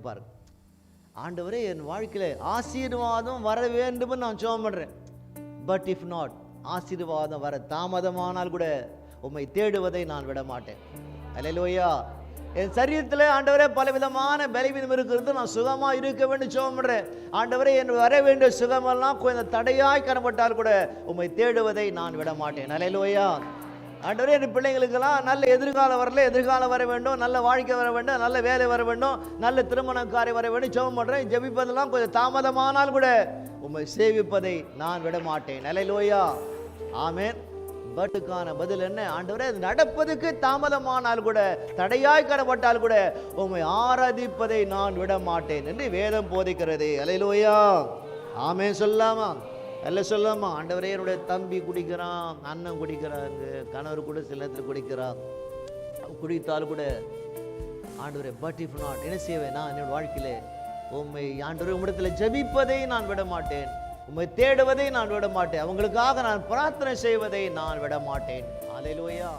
பாருங்க, ஆண்டவரே என் வாழ்க்கையில ஆசீர்வாதம் வர வேண்டும் நான் ஜெபம் பண்றேன். பட் இஃப் நாட், ஆசீர்வாதம் வர தாமதமானால் கூட உம்மை தேடுவதை நான் விட மாட்டேன். அல்லேலூயா. என் சரீரத்தில் ஆண்டவரே பலவிதமான பலவீனம் இருக்கிறது, நான் சுகமா இருக்க வேண்டும் ஜெபம் பண்றேன். ஆண்டவரே என் வர வேண்டிய சுகமெல்லாம் கொஞ்சம் தடையாய் காணப்பட்டால் கூட உம்மை தேடுவதை நான் விட மாட்டேன். அல்லேலூயா. ஆண்டவரே என் பிள்ளைங்களுக்கெல்லாம் நல்ல எதிர்காலம் வரல, எதிர்காலம் வர வேண்டும், நல்ல வாழ்க்கை வர வேண்டும், நல்ல வேலை வர வேண்டும், நல்ல திருமண காரியம் வர வேண்டும் ஜெபம் பண்றேன். ஜெபிப்பதெல்லாம் கொஞ்சம் தாமதமானால் கூட உம்மை சேவிப்பதை நான் விட மாட்டேன். அல்லேலூயா. ஆமென். பட்டுக்கான பதில் என்ன? ஆண்டவரே நடப்பதுக்கு தாமதமானால் கூட, தடையாய் காணப்பட்டால் கூட உம்மை ஆராதிப்பதை நான் விட மாட்டேன் என்று வேதம் போதிக்கிறது. அல்லேலூயா. ஆமென் சொல்லாமா? அல்ல சொல்லாமா? ஆண்டவரே என்னுடைய தம்பி குடிக்கிறான், அண்ணன் குடிக்கிறாங்க, கணவர் கூட சில நேரத்தில் குடிக்கிறான், குடித்தால் கூட ஆண்டவரே பட் இஃப் நாட், என்ன செய்வேன் நான் என்னோட வாழ்க்கையில? உம்மை ஆண்டவரே உம்மிடத்தில் ஜெபிப்பதை நான் விட மாட்டேன், உம்மை தேடுவதை நான் விட மாட்டேன், அவங்களுக்காக நான் பிரார்த்தனை செய்வதை நான் விட மாட்டேன். அல்லேலூயா.